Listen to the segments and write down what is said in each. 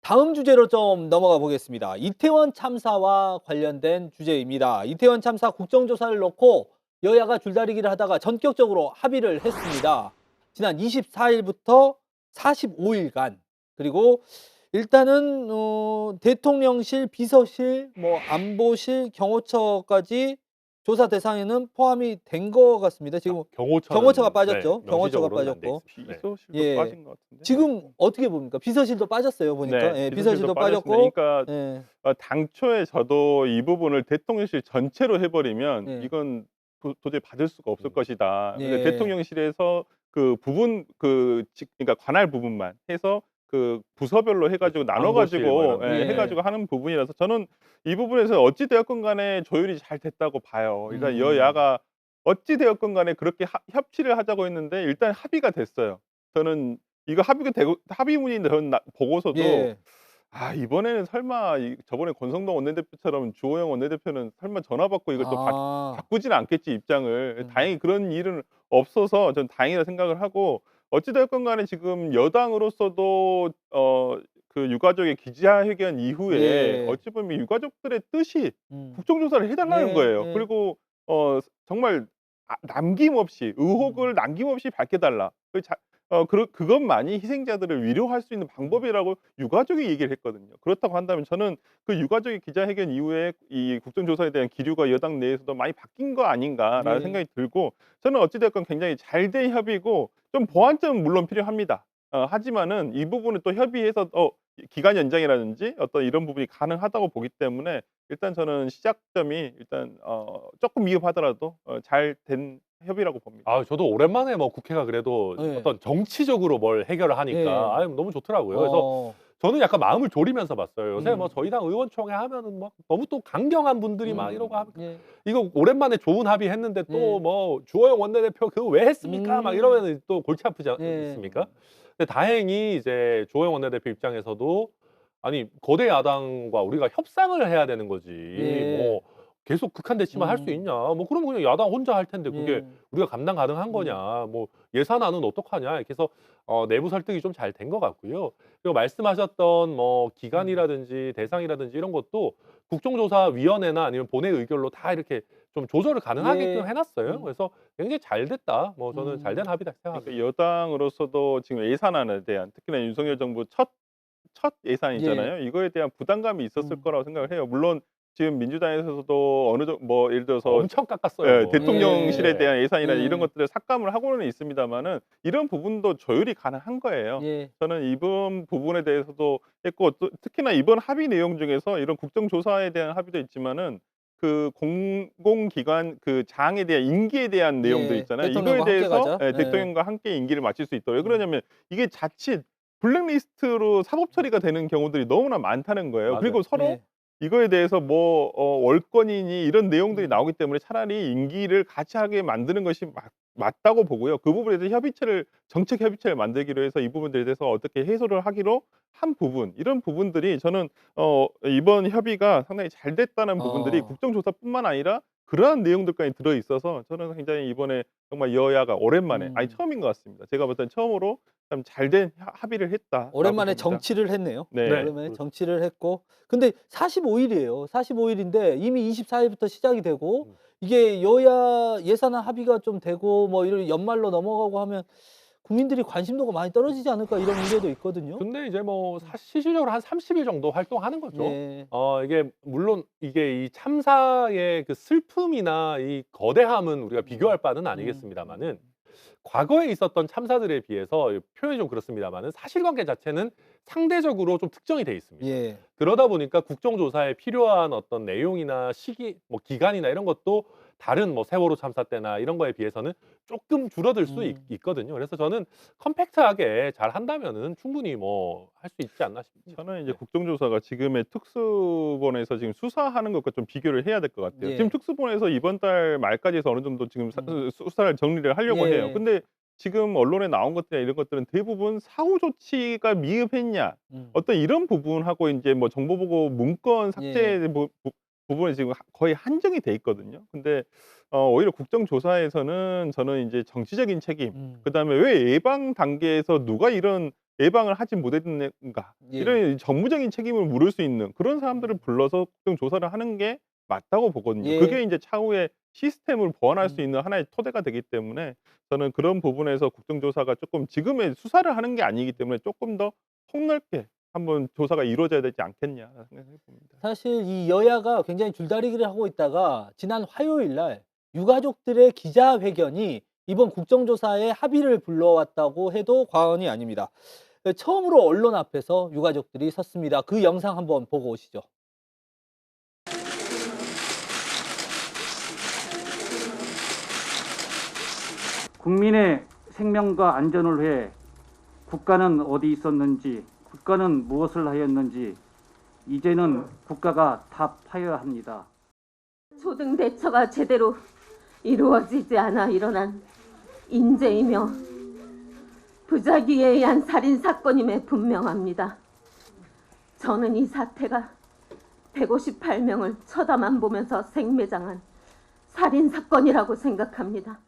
다음 주제로 좀 넘어가 보겠습니다. 이태원 참사와 관련된 주제입니다. 이태원 참사 국정조사를 놓고 여야가 줄다리기를 하다가 전격적으로 합의를 했습니다. 지난 24일부터 45일간 그리고 일단은 대통령실, 비서실, 뭐 안보실, 경호처까지 조사 대상에는 포함이 된 것 같습니다. 지금 경호처가 경호처는 네, 빠졌죠. 경호처가 명시적으로는 안 돼 빠졌고. 있습니다. 네. 비서실도 예. 빠진 것 같은데 지금 맞죠? 어떻게 봅니까? 비서실도 빠졌어요 보니까. 네. 예, 비서실도 비서실도 빠졌습니다. 빠졌고. 그러니까 예. 당초에 저도 이 부분을 대통령실 전체로 해 버리면 예. 이건 도저히 받을 수가 없을 것이다. 근데 예. 대통령실에서 그 부분 그러니까 관할 부분만 해서 그 부서별로 해 가지고 그렇죠. 나눠 안보실 뭐 가지고 이런 데. 해 예. 가지고 하는 부분이라서 저는 이 부분에서 어찌 되었건 간에 조율이 잘 됐다고 봐요. 일단 음. 여야가 어찌 되었건 간에 그렇게 협치를 하자고 했는데 일단 합의가 됐어요. 저는 이거 합의가 되고 합의문이 저는 보고서도 예. 이번에는 설마 저번에 권성동 원내대표처럼 주호영 원내대표는 설마 전화 받고 이걸 또 아. 바꾸지는 않겠지 입장을. 음. 다행히 그런 일은 없어서 전 다행이라 생각을 하고 어찌 됐건 간에 지금 여당으로서도 그 유가족의 기자회견 이후에 예. 어찌 보면 유가족들의 뜻이 음. 국정조사를 해 달라는 예. 거예요. 예. 그리고 정말 남김없이 음. 의혹을 남김없이 밝혀 달라. 그것만이 희생자들을 위로할 수 있는 음. 방법이라고 유가족이 얘기를 했거든요. 그렇다고 한다면 저는 그 유가족의 기자회견 이후에 이 국정조사에 대한 기류가 여당 내에서도 많이 바뀐 거 아닌가라는 예. 생각이 들고 저는 어찌 됐건 굉장히 잘 된 협의고 좀 음. 보완점은 물론 필요합니다. 하지만은 이 부분을 또 협의해서 기간 연장이라든지 어떤 이런 부분이 가능하다고 보기 때문에 일단 저는 시작점이 일단 쪼끔 미흡하더라도 잘 된 협의라고 봅니다. 저도 오랜만에 뭐 국회가 그래도 예. 어떤 정치적으로 뭘 해결을 하니까 예. 너무 좋더라고요. 그래서 어. 저는 약간 마음을 졸이면서 봤어요. 요새 뭐 음. 저희 당 의원총회 하면은 뭐 너무 또 강경한 분들이 막 이러고 하니까 예. 이거 오랜만에 좋은 합의했는데 또 예. 뭐 "주호영 원내대표 그거 왜 했습니까?" 막 음. 이러면은 또 골치 아프지 예. 않습니까? 근데 다행히 이제 주호영 원내대표 입장에서도 아니 거대 야당과 우리가 협상을 해야 되는 거지 예. 뭐 계속 극한 대치만 할 수 음. 있냐. 뭐 그러면 그냥 야당 혼자 할 텐데 그게 예. 우리가 감당 가능한 거냐. 음. 뭐 예산안은 어떡하냐. 이렇게 해서 내부 설득이 좀 잘 된 것 같고요. 그리고 말씀하셨던 뭐 음. 기간이라든지 대상이라든지 이런 것도 국정조사위원회나 아니면 본회의 의결로 다 이렇게 좀 조절을 가능하게끔 예. 해 놨어요. 음. 그래서 굉장히 잘 됐다. 뭐 저는 잘 된 음. 합의다 그러니까 생각합니다. 여당으로서도 지금 예산안에 대한 특히나 윤석열 정부 첫 예. 예산이잖아요. 이거에 대한 부담감이 있었을 음. 거라고 생각을 해요. 물론 지금 민주당에서도 어느 정도 뭐 예를 들어서 엄청 깎았어요 뭐. 대통령실에 예. 대한 예산이나 이런 예. 것들을 삭감을 하고는 있습니다마는 이런 부분도 조율이 가능한 거예요. 예. 저는 이번 부분에 대해서도 했고 또 특히나 이번 합의 내용 중에서 이런 국정조사에 대한 합의도 있지만은 그 공공기관 그 장에 대한 임기에 대한 내용들 예. 있잖아요. 이거에 대통령과 함께 대해서 가자. 예. 대통령과 함께 임기를 마칠 수 있도록. 왜 음. 그러냐면 이게 자칫 블랙리스트로 사법 처리가 되는 경우들이 너무나 많다는 거예요. 맞아요. 그리고 서로 예. 이거에 대해서 뭐 월권이니 이런 내용들이 음. 나오기 때문에 차라리 임기를 같이 하게 만드는 것이 맞다고 보고요. 그 부분에 대해서 정책 협의체를 만들기로 해서 이 부분들에 대해서 어떻게 해소를 하기로 한 부분, 이런 부분들이 저는 이번 협의가 상당히 잘 됐다는 부분들이 어. 국정조사뿐만 아니라 그러한 내용들까지 들어 있어서 저는 굉장히 이번에 정말 여야가 오랜만에 음. 처음인 것 같습니다. 제가 볼 땐 처음으로 참 잘 된 합의를 했다라고 오랜만에 봅니다. 정치를 했네요. 네. 네. 오랜만에 정치를 했고 근데 45 일이에요. 45 일인데 이미 24 일부터 시작이 되고 음. 이게 여야 예산안 합의가 좀 되고 뭐 이런 연말로 넘어가고 하면 '국민들이 관심도가 많이 떨어지지 않을까.' 이런 우려도 있거든요. 근데 이제 뭐 실질적으로 한 30일 정도 활동하는 거죠. 예. 이게 물론 이게 이 참사의 그 슬픔이나 이 거대함은 우리가 비교할 바는 아니겠습니다마는 과거에 있었던 참사들에 비해서 표현이 좀 그렇습니다마는 사실관계 자체는 상대적으로 좀 특정이 돼 있습니다. 예. 그러다 보니까 국정조사에 필요한 어떤 내용이나 시기, 뭐 기간이나 이런 것도 다른 뭐 세월호 참사 때나 이런 거에 비해서는 조금 줄어들 수 있거든요. 그래서 저는 컴팩트하게 잘 한다면은 충분히 뭐 할 수 있지 않나 싶습니다. 저는 이제 네. 국정조사가 지금의 특수본에서 지금 수사하는 것과 좀 비교를 해야 될 것 같아요. 지금 예. 특수본에서 이번 달 말까지 해서 어느 정도 지금 음. 수사를 정리를 하려고 해요. 예. 근데 지금 언론에 나온 것들이나 이런 것들은 대부분 사후 조치가 미흡했냐, 음. 어떤 이런 부분하고 인제 뭐 정보 보고 문건 예. 삭제 부분이 지금 거의 한정이 돼 있거든요. 근데 오히려 국정조사에서는 저는 인제 정치적인 책임, 음. 그다음에 왜 예방 단계에서 누가 이런 예방을 하지 못했는가 예. 이런 정무적인 책임을 물을 수 있는 그런 사람들을 불러서 국정조사를 하는 게 맞다고 보거든요. 예. 그게 이제 차후에 시스템을 보완할 수 음. 있는 하나의 토대가 되기 때문에 저는 그런 부분에서 국정조사가 조금 지금의 수사를 하는 게 아니기 때문에 조금 더 폭넓게 한번 조사가 이루어져야 되지 않겠냐라는 생각해 봅니다. 사실 이 여야가 굉장히 줄다리기를 하고 있다가 지난 화요일 날 유가족들의 기자회견이 이번 국정조사에 합의를 불러왔다고 해도 과언이 아닙니다. 처음으로 언론 앞에서 유가족들이 섰습니다. 그 영상 한번 보고 오시죠. 국민의 생명과 안전을 위해 국가는 어디 있었는지, 국가는 무엇을 하였는지 이제는 국가가 답하여야 합니다. 초등 대처가 제대로 이루어지지 않아 일어난 인재이며 부작위에 의한 살인 사건임에 분명합니다. 저는 이 사태가 158명을 쳐다만 보면서 생매장한 살인 사건이라고 생각합니다.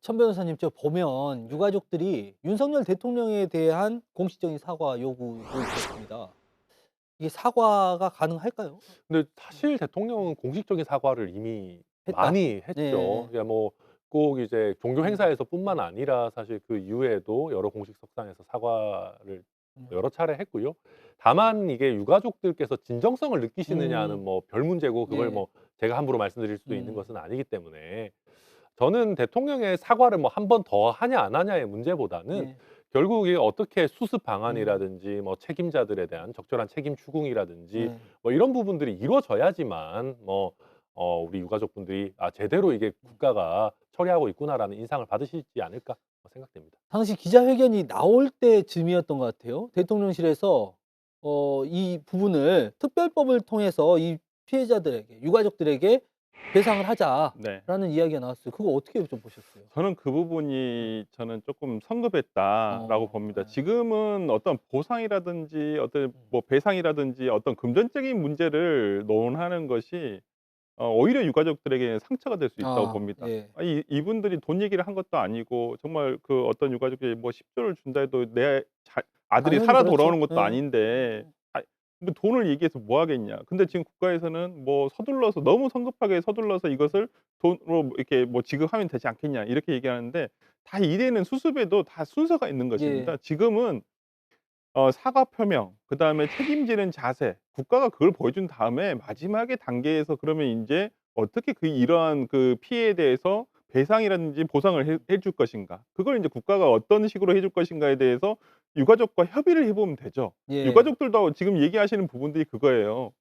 천 변호사님, 저 보면 유가족들이 윤석열 대통령에 대한 공식적인 사과 요구를 했습니다. 이게 사과가 가능할까요? 근데 사실 대통령은 공식적인 사과를 이미 했다. 많이 했죠. 네. 그러니까 뭐 꼭 이제 종교 행사에서뿐만 아니라 사실 그 이후에도 여러 공식 석상에서 사과를 여러 차례 했고요. 다만 이게 유가족들께서 진정성을 느끼시느냐는 뭐 별 문제고 그걸 네. 뭐 제가 함부로 말씀드릴 수도 있는 음. 것은 아니기 때문에 저는 대통령의 사과를 뭐 한 번 더 하냐 안 하냐의 문제보다는 네. 결국 이게 어떻게 수습 방안이라든지 뭐 책임자들에 대한 적절한 책임 추궁이라든지 네. 뭐 이런 부분들이 이루어져야지만 뭐 우리 유가족분들이 '아 제대로 이게 국가가 처리하고 있구나.'라는 인상을 받으시지 않을까 생각됩니다. 당시 기자회견이 나올 때쯤이었던 것 같아요. 대통령실에서 이 부분을 특별법을 통해서 이 피해자들에게, 유가족들에게 배상을 하자라는 네. 이야기가 나왔어요. 그거 어떻게 좀 보셨어요? 저는 그 부분이 저는 조금 성급했다라고 봅니다. 네. 지금은 어떤 보상이라든지 어떤 음. 뭐 배상이라든지 어떤 금전적인 문제를 논하는 것이 오히려 유가족들에게 상처가 될 수 있다고 봅니다. 예. 이분들이 돈 얘기를 한 것도 아니고 정말 그 어떤 유가족이 뭐 10조를 준다 해도 내 아들이 당연히 살아 그렇죠. 돌아오는 것도 예. 아닌데 뭐 돈을 얘기해서 뭐 하겠냐. 근데 지금 국가에서는 뭐 서둘러서 너무 성급하게 서둘러서 이것을 돈으로 뭐 이렇게 뭐 지급하면 되지 않겠냐 이렇게 얘기하는데 다 이래는 수습에도 다 순서가 있는 것입니다. 예. 지금은 사과 표명 그다음에 책임지는 자세 국가가 그걸 보여준 다음에 마지막에 단계에서 그러면 인제 어떻게 그 이러한 그 피해에 대해서 배상이라든지 보상을 해줄 것인가. 그걸 인제 국가가 어떤 식으로 해줄 것인가에 대해서 유가족과 협의를 해 보면 되죠. 예. 유가족들도 지금 얘기하시는 부분들이 그거예요.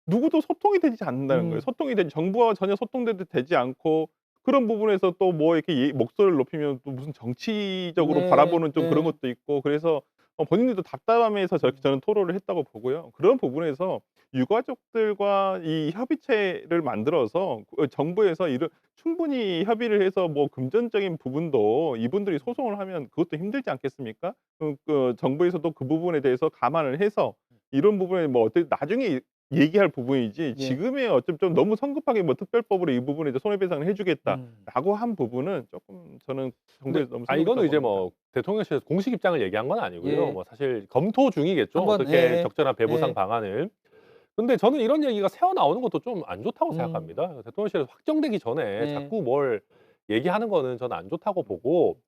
누구도 소통이 되지 않는다는 거예요. 소통이 되지 정부와 전혀 소통돼도 되지 않고 그런 부분에서 또 뭐 이렇게 목소리를 높이면 또 무슨 정치적으로 네. 바라보는 좀 그런 네. 것도 있고 그래서 본인들도 답답함에서 저는 토로를 했다고 보고요. 그런 부분에서 유가족들과 이 협의체를 만들어서 정부에서 이런 충분히 협의를 해서 뭐 금전적인 부분도 이분들이 소송을 하면 그것도 힘들지 않겠습니까? 정부에서도 그 부분에 대해서 감안을 해서 이런 부분에 뭐 어떻게 나중에 얘기할 부분이지 예. 지금의 어쩜 좀 너무 성급하게 뭐 특별법으로 이 부분에 대해서 손해배상을 해 음. 주겠다라고 한 부분은 쪼끔 저는 근데 정부에서 너무 성급했다고 이거는 이제 봅니다. 뭐 대통령실에서 공식 입장을 얘기한 건 아니고요. 예. 뭐 사실 검토 중이겠죠. 한번 어떻게 예. 적절한 배보상 예. 방안을. 근데 저는 이런 얘기가 새어나오는 것도 좀 안 좋다고 음. 생각합니다. 대통령실에서 확정되기 전에 예. 자꾸 뭘 얘기하는 거는 저는 안 좋다고 보고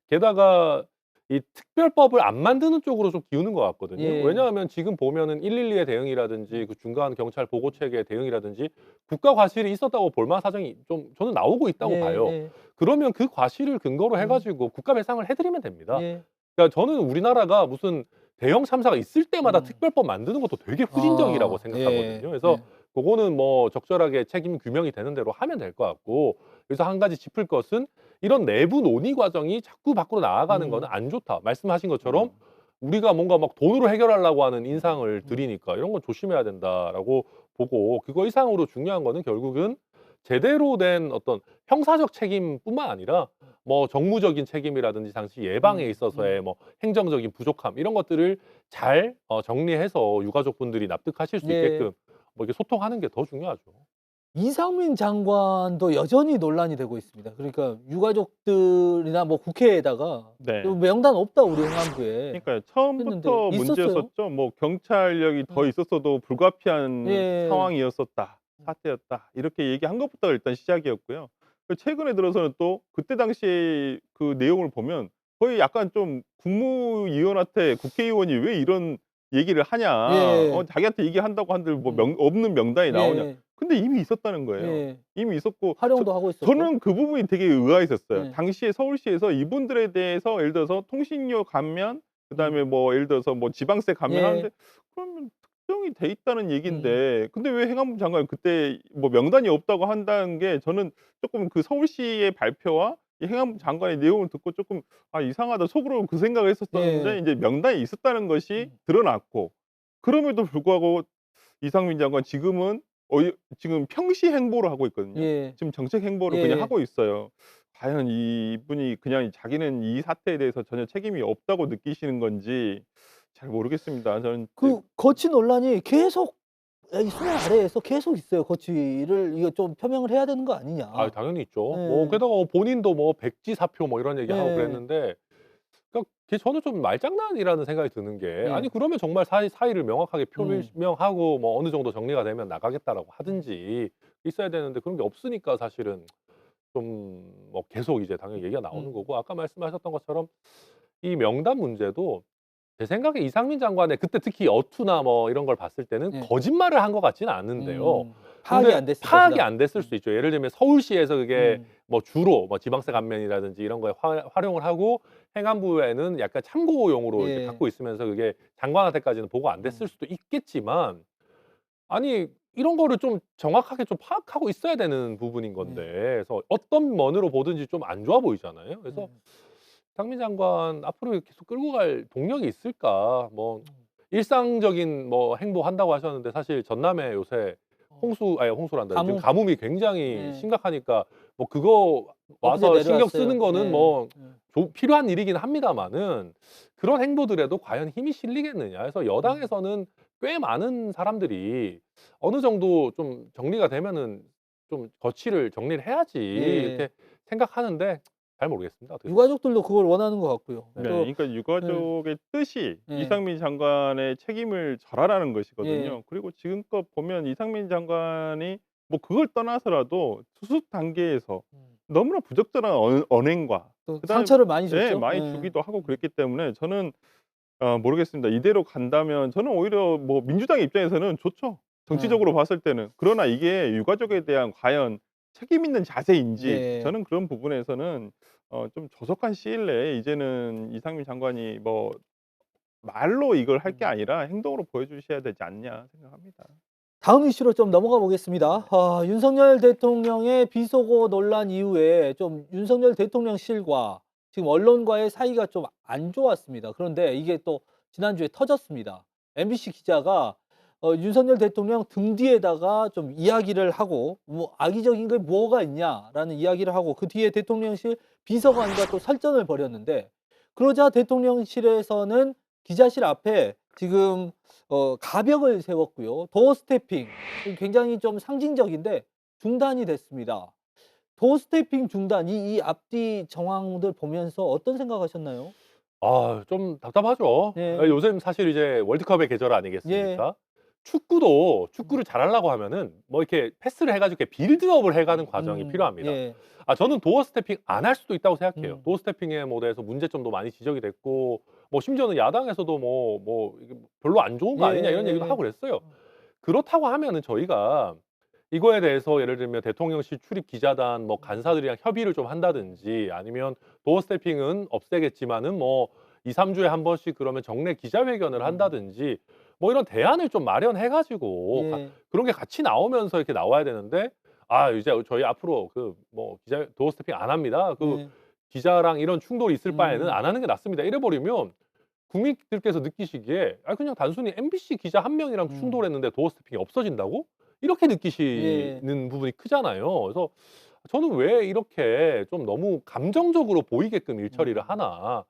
게다가 이 특별법을 안 만드는 쪽으로 좀 기우는 것 같거든요. 예. 왜냐하면 지금 보면은 112의 대응이라든지 그 중간 경찰 보고 체계의 대응이라든지 국가 과실이 있었다고 볼 만한 사정이 좀 저는 나오고 있다고 예. 봐요. 예. 그러면 그 과실을 근거로 해 가지고 국가 배상을 해 드리면 됩니다. 예. 그러니까 저는 우리나라가 무슨 대형 참사가 있을 때마다 음. 특별법 만드는 것도 되게 후진적이라고 생각하거든요. 예. 그래서 예. 그거는 뭐 적절하게 책임 규명이 되는 대로 하면 될 것 같고 여기서 한 가지 짚을 것은 이런 내부 논의 과정이 자꾸 밖으로 나아가는 거는 안 좋다. 말씀하신 것처럼 우리가 뭔가 막 돈으로 해결하려고 하는 인상을 들이니까 이런 건 조심해야 된다라고 보고 그거 이상으로 중요한 거는 결국은 제대로 된 어떤 형사적 책임뿐만 아니라 뭐 정무적인 책임이라든지 당시 예방에 있어서의 뭐 행정적인 부족함 이런 것들을 잘 정리해서 유가족분들이 납득하실 수 예. 있게끔 뭐 이렇게 소통하는 게 더 중요하죠. 이상민 장관도 여전히 논란이 되고 있습니다. 그러니까 유가족들이나 뭐 국회에다가 네. 명단 없다 우리 행안부에. 그러니까 처음부터 했는데 있었어요. 문제였었죠. 뭐 경찰력이 더 있었어도 불가피한 예. 상황이었었다. 사태였다. 이렇게 얘기한 것부터가 일단 시작이었고요. 최근에 들어서는 또 그때 당시에 그 내용을 보면 거의 약간 좀 국무위원한테 국회의원이 왜 이런 얘기를 하냐. 예. 자기한테 얘기한다고 한들 뭐 없는 명단이 나오냐. 예. 근데 이미 있었다는 거예요. 예. 이미 있었고 활용도 하고 있었고. 저는 그 부분이 되게 의아했었어요. 네. 당시에 서울시에서 이분들에 대해서 예를 들어서 통신료 감면, 그다음에 뭐 예를 들어서 뭐 지방세 예. 감면하는데 그러면 특정이 돼 있다는 얘긴데 근데 왜 행안부 장관이 그때 뭐 명단이 없다고 한다는 게 저는 조금 그 서울시의 발표와 이 행안부 장관의 내용을 듣고 조금 '아 이상하다.' 속으로 그 생각을 했었었는데 예. 이제 명단이 있었다는 것이 드러났고 그럼에도 불구하고 이상민 장관 지금은 지금 평시 행보를 하고 있거든요. 예. 지금 정책 행보를 예. 그냥 하고 있어요. 과연 이분이 그냥 자기는 이 사태에 대해서 전혀 책임이 없다고 느끼시는 건지 잘 모르겠습니다. 저는 그 거취 논란이 계속 이 수면 아래에서 계속 있어요. 거취를 이거 좀 표명을 해야 되는 거 아니냐. 아 당연히 있죠. 네. 뭐 게다가 본인도 뭐 백지 사표 뭐 이런 얘기하고 네. 그랬는데 그러니까 저는 좀 말장난이라는 생각이 드는 게 네. 아니 그러면 정말 사의를 명확하게 음. 표명하고 뭐 어느 정도 정리가 되면 나가겠다라고 하든지 있어야 되는데 그런 게 없으니까 사실은 좀 뭐 계속 이제 당연히 얘기가 나오는 거고 아까 말씀하셨던 것처럼 이 명단 문제도 제 생각에 이상민 장관의 그때 특히 어투나 뭐 이런 걸 봤을 때는 네. 거짓말을 한 것 같지는 않은데요. 파악이 근데 안 됐을 파악이 것이다. 안 됐을 수도 있죠. 예를 들면 서울시에서 그게 음. 뭐 주로 뭐 지방세 감면이라든지 이런 거에 활용을 하고 행안부에는 약간 참고용으로 이렇게 예. 갖고 있으면서 그게 장관한테까지는 보고 안 됐을 수도 있겠지만 아니 이런 거를 좀 정확하게 좀 파악하고 있어야 되는 부분인 건데 그래서 어떤 면으로 보든지 좀 안 좋아 보이잖아요. 그래서 이상민 장관 앞으로 계속 끌고 갈 동력이 있을까? 뭐 일상적인 뭐 행보한다고 하셨는데 사실 전남에 요새 홍수란다. 지금 가뭄? 가뭄이 굉장히 네. 심각하니까 뭐 그거 와서 엊그제 신경 내려왔어요. 쓰는 거는 네. 뭐 네. 필요한 일이긴 합니다마는 그런 행보들에도 과연 힘이 실리겠느냐. 그래서 여당에서는 꽤 많은 사람들이 어느 정도 좀 정리가 되면은 좀 거취를 정리를 해야지 예. 이렇게 생각하는데 잘 모르겠습니다. 어떻게 유가족들도 그걸 원하는 것 같고요. 네, 또 그러니까 유가족의 뜻이 네. 이상민 장관의 책임을 절하라는 것이거든요. 예. 그리고 지금껏 보면 이상민 장관이 뭐 그걸 떠나서라도 수습 단계에서 너무나 부적절한 언행과 또 그다음에 상처를 많이 줬죠. 네, 많이 예. 주기도 하고 그랬기 때문에 저는 모르겠습니다. 이대로 간다면 저는 오히려 뭐 민주당 입장에서는 좋죠. 정치적으로 봤을 때는. 그러나 이게 유가족에 대한 과연 책임 있는 자세인지 예. 저는 그런 부분에서는 좀 조속한 시일 내에 이제는 이상민 장관이 뭐 말로 이걸 할 게 아니라 행동으로 보여주셔야 되지 않냐 생각합니다. 다음 이슈로 좀 넘어가 보겠습니다. 윤석열 대통령의 비속어 논란 이후에 좀 윤석열 대통령실과 지금 언론과의 사이가 좀 안 좋았습니다. 그런데 이게 또 지난주에 터졌습니다. MBC 기자가 윤석열 대통령 등 뒤에다가 좀 이야기를 하고 뭐 악의적인 게 뭐가 있냐라는 이야기를 하고 그 뒤에 대통령실 비서관과 또 설전을 벌였는데 그러자 대통령실에서는 기자실 앞에 지금 가벽을 세웠고요. 도어 스태핑 굉장히 좀 상징적인데 중단이 됐습니다. 도어 스태핑 중단 이 앞뒤 정황들 보면서 어떤 생각하셨나요? 좀 답답하죠. 네. 요즘 사실 이제 월드컵의 계절 아니겠습니까? 축구를 잘하려고 하면은 뭐 이렇게 패스를 해가지고 이렇게 빌드업을 해가는 과정이 필요합니다. 예. 저는 도어 스태핑 안 할 수도 있다고 생각해요. 음. 도어 스태핑에 뭐 대해서 문제점도 많이 지적이 됐고 뭐 심지어는 야당에서도 뭐 이게 별로 안 좋은 거 아니냐 이런 예. 얘기도 하고 그랬어요. 그렇다고 하면은 저희가 이거에 대해서 예를 들면 대통령실 출입 기자단 뭐 간사들이랑 협의를 좀 한다든지 아니면 도어 스태핑은 없애겠지만은 뭐 2-3주에 한 번씩 그러면 정례 기자회견을 한다든지 뭐 이런 대안을 좀 마련해 가지고 예. 그런 게 같이 나오면서 이렇게 나와야 되는데 이제 저희 앞으로 그 뭐 도어 스태핑 안 합니다. 예. 기자랑 이런 충돌이 있을 바에는 음. 안 하는 게 낫습니다. 이래 버리면 국민들께서 느끼시기에 그냥 단순히 MBC 기자 한 명이랑 충돌했는데 도어 스태핑이 없어진다고? 이렇게 느끼시는 부분이 크잖아요. 그래서 저는 왜 이렇게 좀 너무 감정적으로 보이게끔 일처리를 하나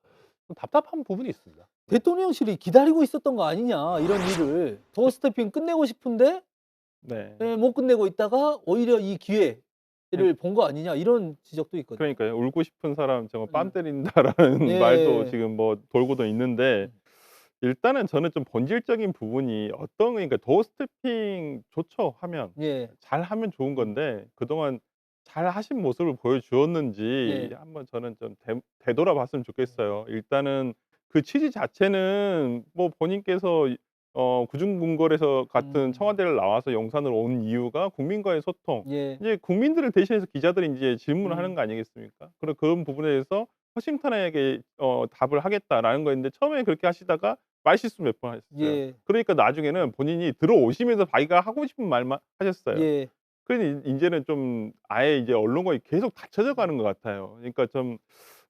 좀 답답한 부분이 있습니다. 대통령실이 기다리고 있었던 거 아니냐 이런 일을 도어 스태핑 끝내고 싶은데 네. 못 끝내고 있다가 오히려 이 기회를 본 거 아니냐 이런 지적도 있거든요. 그러니까요. 울고 싶은 사람 저거 뺨 때린다라는 예. 말도 지금 뭐 돌고도 있는데 일단은 저는 좀 본질적인 부분이 어떤 그러니까 도어 스태핑 좋죠, 하면. 예. 잘하면 좋은 건데 그동안 잘하신 모습을 보여주었는지 예. 한번 저는 좀 되돌아봤으면 좋겠어요. 일단은 그 취지 자체는 뭐 본인께서 구중궁궐에서 같은 청와대를 나와서 용산으로 온 이유가 국민과의 소통. 예. 이제 국민들을 대신해서 기자들이 인제 질문을 하는 음. 거 아니겠습니까? 그런 부분에 대해서 허심탄회하게 답을 하겠다라는 거였는데 처음에 그렇게 하시다가 말실수 몇 번 하셨어요. 예. 그러니까 나중에는 본인이 들어오시면서 자기가 하고 싶은 말만 하셨어요. 예. 그러니 인제는 좀 아예 이제 언론과의 계속 닫혀져 가는 것 같아요. 그러니까 좀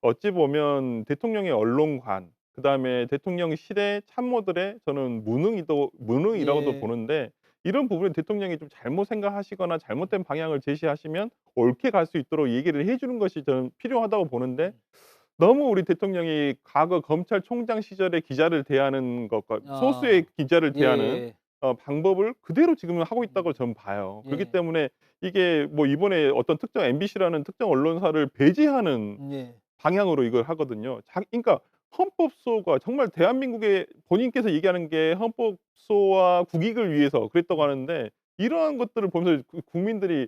어찌 보면 대통령의 언론관 그다음에 대통령실의 참모들의 저는 무능이라고도 예. 보는데 이런 부분에 대통령이 좀 잘못 생각하시거나 잘못된 방향을 제시하시면 옳게 갈 수 있도록 얘기를 해 주는 것이 저는 필요하다고 보는데 너무 우리 대통령이 과거 검찰총장 시절에 기자를 대하는 것과 아. 소수의 기자를 대하는 예. 방법을 그대로 지금 하고 있다고 저는 봐요. 그렇기 예. 때문에 이게 뭐 이번에 어떤 특정 MBC라는 특정 언론사를 배제하는 예. 방향으로 이걸 하거든요. 그러니까 헌법소가 정말 대한민국의 본인께서 얘기하는 게 헌법소와 국익을 위해서 그랬다고 하는데 이러한 것들을 보면서 국민들이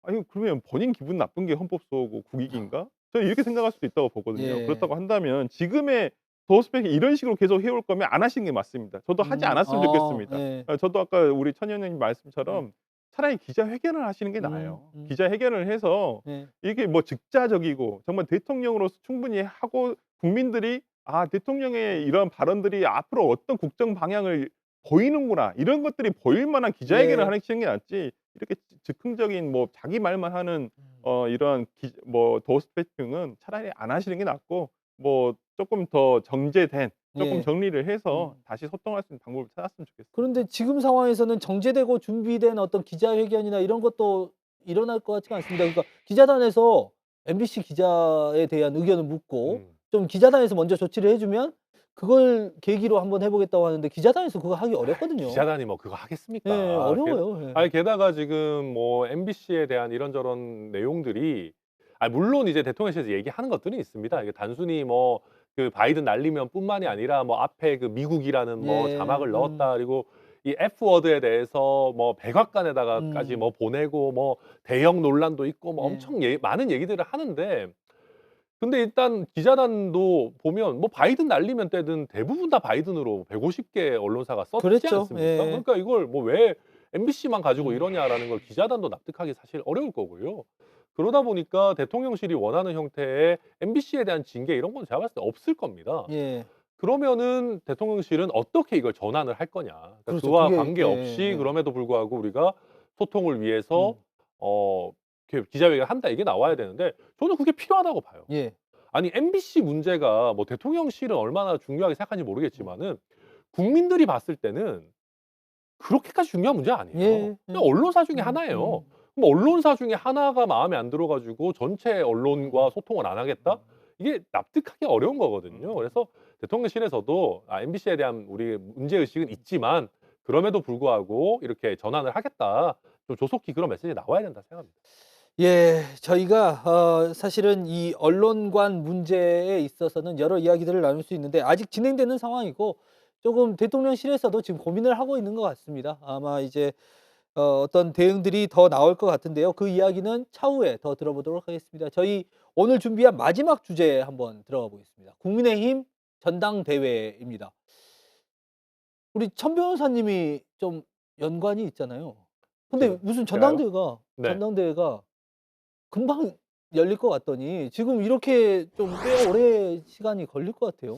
'아니 그러면 본인 기분 나쁜 게 헌법소고 국익인가?' 저는 이렇게 생각할 수도 있다고 보거든요. 예. 그렇다고 한다면 지금의 도어스펙이 이런 식으로 계속 해올 거면 안 하시는 게 맞습니다. 저도 하지 않았으면 좋겠습니다. 예. 저도 아까 우리 천 의원님 말씀처럼 차라리 기자회견을 하시는 게 나아요. 기자회견을 해서 예. 이게 뭐 즉자적이고 정말 대통령으로서 충분히 하고 국민들이 '아 대통령의 이런 발언들이 앞으로 어떤 국정 방향을 보이는구나.' 이런 것들이 보일 만한 기자회견을 예. 하시는 게 낫지 이렇게 즉흥적인 뭐 자기 말만 하는 음. 이러한 뭐 도어스태핑은 차라리 안 하시는 게 낫고 뭐 쪼끔 더 정제된 쪼끔 예. 정리를 해서 음. 다시 소통할 수 있는 방법을 찾았으면 좋겠어요. 그런데 지금 상황에서는 정제되고 준비된 어떤 기자회견이나 이런 것도 일어날 것 같지가 않습니다. 그러니까 기자단에서 MBC 기자에 대한 의견을 묻고 음. 좀 기자단에서 먼저 조치를 해 주면 그걸 계기로 한번 해 보겠다고 하는데 기자단에서 그거 하기 어렵거든요. 기자단이 뭐 그거 하겠습니까? 예. 어려워요. 예. 아니 게다가 지금 뭐 MBC에 대한 이런저런 내용들이 물론 이제 대통령실에서 얘기하는 것들은 있습니다. 이게 단순히 뭐 그 바이든 날리면 뿐만이 아니라 뭐 앞에 그 미국이라는 뭐 예. 자막을 넣었다. 그리고 이 F 워드에 대해서 뭐 백악관에다가까지 뭐 보내고 뭐 대형 논란도 있고 뭐 예. 엄청 많은 얘기들을 하는데 근데 일단 기자단도 보면 뭐 바이든 날리면 때든 대부분 다 바이든으로 150개 언론사가 썼지 그랬죠. 않습니까? 예. 그러니까 이걸 뭐 왜 MBC만 가지고 음. 이러냐라는 걸 기자단도 납득하기 사실 어려울 거고요. 그러다 보니까 대통령실이 원하는 형태의 MBC에 대한 징계 이런 건 제가 봤을 때 없을 겁니다. 예. 그러면은 대통령실은 어떻게 이걸 전환을 할 거냐. 그러니까 그렇죠. 그와 그게 관계없이 예. 그럼에도 불구하고 우리가 소통을 위해서 이렇게 기자회견을 한다 이게 나와야 되는데 저는 그게 필요하다고 봐요. 예. 아니 MBC 문제가 뭐 대통령실은 얼마나 중요하게 생각하는지 모르겠지만은 국민들이 봤을 때는 그렇게까지 중요한 문제 아니에요. 예. 그냥 언론사 중에 하나예요. 그럼 언론사 중에 하나가 마음에 안 들어 가지고 전체 언론과 소통을 안 하겠다? 이게 납득하기 어려운 거거든요. 그래서 대통령실에서도 MBC에 대한 우리 문제 의식은 있지만 그럼에도 불구하고 이렇게 전환을 하겠다. 좀 조속히 그런 메시지 나와야 된다 생각합니다. 예. 저희가 사실은 이 언론관 문제에 있어서는 여러 이야기들을 나눌 수 있는데 아직 진행되는 상황이고 조금 대통령실에서도 지금 고민을 하고 있는 것 같습니다. 아마 이제 어떤 대응들이 더 나올 것 같은데요. 그 이야기는 차후에 더 들어보도록 하겠습니다. 저희 오늘 준비한 마지막 주제에 한번 들어가 보겠습니다. 국민의힘 전당대회입니다. 우리 천 변호사님이 좀 연관이 있잖아요. 근데 무슨 제가요? 네. 전당대회가 금방 열릴 것 같더니 지금 이렇게 좀 꽤 오래 시간이 걸릴 것 같아요.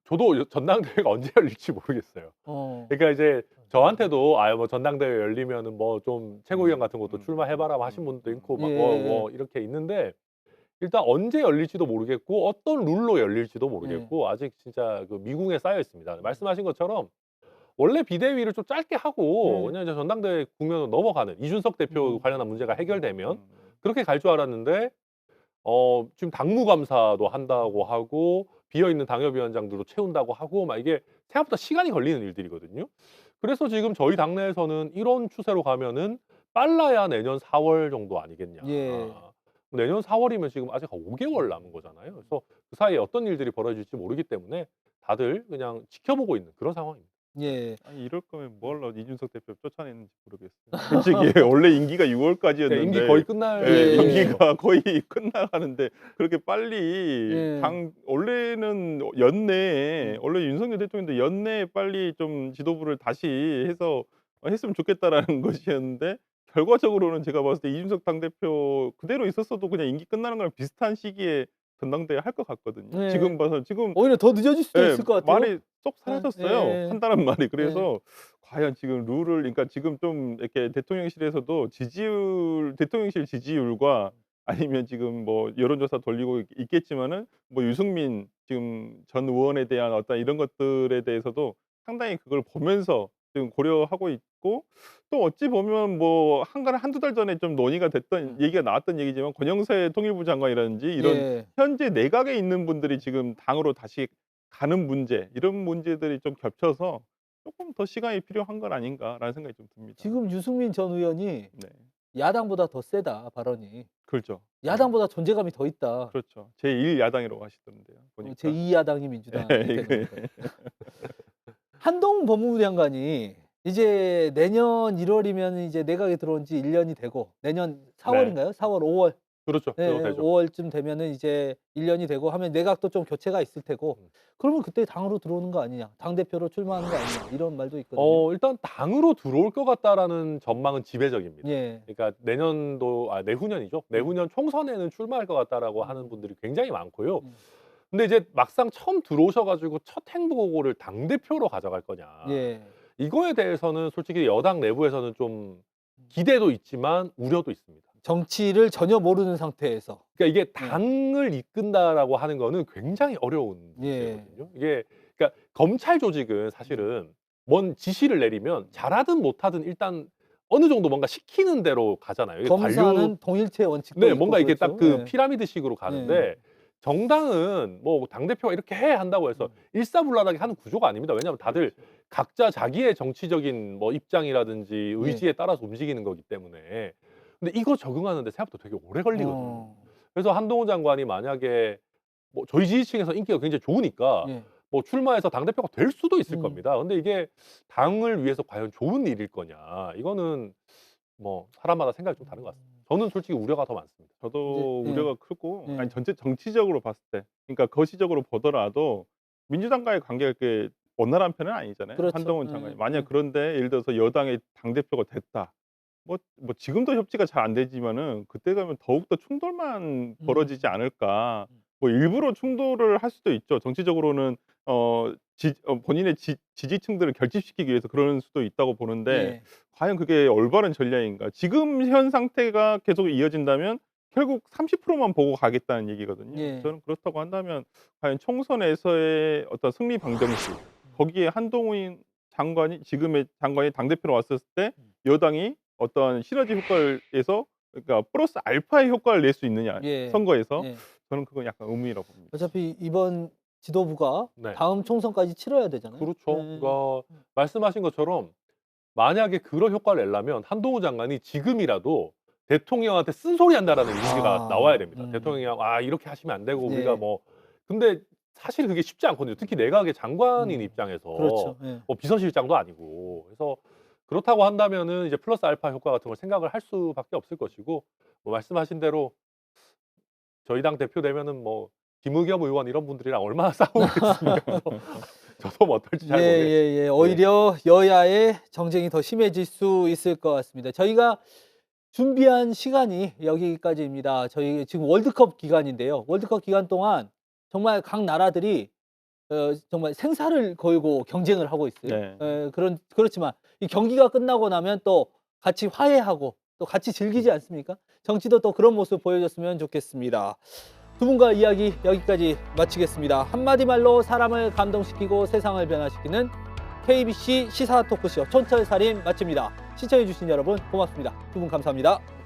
저도 전당대회가 언제 열릴지 모르겠어요. 어. 그러니까 이제 저한테도 뭐 전당대회 열리면은 뭐 좀 최고위원 같은 것도 출마해 봐라 뭐 하신 분도 있고 막 예. 이렇게 있는데 일단 언제 열릴지도 모르겠고 어떤 룰로 열릴지도 모르겠고 아직 진짜 그 미궁에 쌓여 있습니다. 말씀하신 것처럼 원래 비대위를 좀 짧게 하고 그냥 이제 전당대회 국면으로 넘어가는 이준석 대표 관련한 문제가 해결되면 그렇게 갈 줄 알았는데 지금 당무감사도 한다고 하고 비어 있는 당협위원장들도 채운다고 하고 막 이게 생각보다 시간이 걸리는 일들이거든요. 그래서 지금 저희 당내에서는 이런 추세로 가면은 빨라야 내년 4월 정도 아니겠냐. 예. 내년 4월이면 지금 아직 한 5개월 남은 거잖아요. 그래서 그 사이에 어떤 일들이 벌어질지 모르기 때문에 다들 그냥 지켜보고 있는 그런 상황입니다. 예. 아니 이럴 거면 뭘로 이준석 대표 쫓아냈는지 모르겠어요. 솔직히 원래 임기가 6월까지였는데 네, 임기 거의 끝날 예, 예. 임기가 거의 끝나가는데 그렇게 빨리 예. 원래는 연내에 원래 윤석열 대통령도 연내에 빨리 좀 지도부를 다시 해서 했으면 좋겠다라는 것이었는데 결과적으로는 제가 봤을 때 이준석 당대표 그대로 있었어도 그냥 임기 끝나는 거랑 비슷한 시기에 전당대회 할 것 같거든요. 네. 지금 봐서 지금 오히려 더 늦어질 수도 예, 있을 것 같아요. 말이 쏙 사라졌어요. 예. 한다는 말이. 그래서 과연 지금 룰을 그러니까 지금 좀 이렇게 대통령실에서도 대통령실 지지율과 아니면 지금 뭐 여론조사 돌리고 있겠지만은 뭐 유승민 지금 전 의원에 대한 어떤 이런 것들에 대해서도 상당히 그걸 보면서 지금 고려하고 있고 또 어찌 보면 뭐 한두 달 전에 좀 논의가 됐던 얘기가 나왔던 얘기지만 권영세 통일부 장관이라든지 이런 예. 현재 내각에 있는 분들이 지금 당으로 다시 가는 문제 이런 문제들이 좀 겹쳐서 조금 더 시간이 필요한 건 아닌가라는 생각이 좀 듭니다. 지금 유승민 전 의원이 네, 야당보다 더 세다 발언이. 그렇죠. 야당보다 존재감이 더 있다. 그렇죠. 제1야당이라고 하시던데요. 보니까. 제2야당이 민주당. 예, 이렇게 한동훈 법무부 장관이 이제 내년 1월이면 이제 내각에 들어온 지 1년이 되고 내년 4월인가요? 4월, 5월. 그렇죠. 네, 그거 되죠. 5월쯤 되면은 이제 1년이 되고 하면 내각도 좀 교체가 있을 테고 그러면 그때 당으로 들어오는 거 아니냐, 당대표로 출마하는 거 아니냐 이런 말도 있거든요. 일단 당으로 들어올 것 같다라는 전망은 지배적입니다. 예, 그러니까 내후년이죠. 내후년 총선에는 출마할 것 같다라고 하는 분들이 굉장히 많고요. 근데 이제 막상 처음 들어오셔가지고 첫 행보를 당대표로 가져갈 거냐. 예, 이거에 대해서는 솔직히 여당 내부에서는 좀 기대도 있지만 우려도 있습니다. 정치를 전혀 모르는 상태에서. 그러니까 이게 당을 이끈다라고 하는 거는 굉장히 어려운 예. 문제거든요. 이게 그러니까 검찰 조직은 사실은 뭔 지시를 내리면 잘하든 못하든 일단 어느 정도 뭔가 시키는 대로 가잖아요. 이게 검사는 동일체 원칙도 네, 있고 뭔가 이게 딱 그 그렇죠. 예. 피라미드식으로 가는데 정당은 뭐 당대표가 이렇게 해 한다고 해서 일사불란하게 하는 구조가 아닙니다. 왜냐하면 다들 각자 자기의 정치적인 뭐 입장이라든지 의지에 따라서 움직이는 거기 때문에. 근데 이거 적응하는데 생각보다 되게 오래 걸리거든요. 그래서 한동훈 장관이 만약에 뭐 저희 지지층에서 인기가 굉장히 좋으니까 예. 뭐 출마해서 당대표가 될 수도 있을 겁니다. 근데 이게 당을 위해서 과연 좋은 일일 거냐. 이거는 뭐 사람마다 생각이 좀 다른 것 같습니다. 저는 솔직히 우려가 더 많습니다. 저도 이제, 우려가 크고 예. 아니 전체 정치적으로 봤을 때 그러니까 거시적으로 보더라도 민주당과의 관계가 이렇게 원활한 편은 아니잖아요. 그렇죠. 한동훈 장관이. 예. 만약 그런데 예를 들어서 여당의 당대표가 됐다. 뭐 지금도 협치가 잘 안 되지만은 그때 가면 더욱더 충돌만 벌어지지 않을까. 뭐 일부러 충돌을 할 수도 있죠. 정치적으로는 본인의 지지층들을 결집시키기 위해서 그러는 수도 있다고 보는데 예. 과연 그게 올바른 전략인가? 지금 현 상태가 계속 이어진다면 결국 30%만 보고 가겠다는 얘기거든요. 예. 저는 그렇다고 한다면 과연 총선에서의 어떤 승리 방정식 거기에 한동훈 장관이 지금의 장관이 당대표로 왔을 때 여당이 어떤 시너지 효과에서 그러니까 플러스 알파의 효과를 낼 수 있느냐 예. 선거에서 예. 저는 그건 약간 의문이라고 봅니다. 어차피 이번 지도부가 네. 다음 총선까지 치러야 되잖아요. 그렇죠. 예. 그러니까 말씀하신 것처럼 만약에 그런 효과를 내려면 한동훈 장관이 지금이라도 대통령한테 쓴소리 한다라는 의지가 나와야 됩니다. 대통령이 이렇게 하시면 안 되고 우리가 뭐 근데 사실 그게 쉽지 않거든요. 특히 내각의 장관인 입장에서 그렇죠. 예. 뭐 비서실장도 아니고 그래서 그렇다고 한다면은 이제 플러스 알파 효과 같은 걸 생각을 할 수밖에 없을 것이고 뭐 말씀하신 대로 저희 당 대표 되면은 뭐 김의겸 의원 이런 분들이랑 얼마나 싸우겠습니까? 그래서 저도 뭐 어떨지 잘 모르겠어요. 예. 오히려 여야의 정쟁이 더 심해질 수 있을 것 같습니다. 저희가 준비한 시간이 여기까지입니다. 저희 지금 월드컵 기간인데요. 월드컵 기간 동안 정말 각 나라들이 정말 생사를 걸고 경쟁을 하고 있어요. 네. 그렇지만 이 경기가 끝나고 나면 또 같이 화해하고 또 같이 즐기지 않습니까? 정치도 또 그런 모습 보여줬으면 좋겠습니다. 두 분과 이야기 여기까지 마치겠습니다. 한마디 말로 사람을 감동시키고 세상을 변화시키는 KBC 시사 토크쇼 촌철살인 마칩니다. 시청해주신 여러분 고맙습니다. 두 분 감사합니다.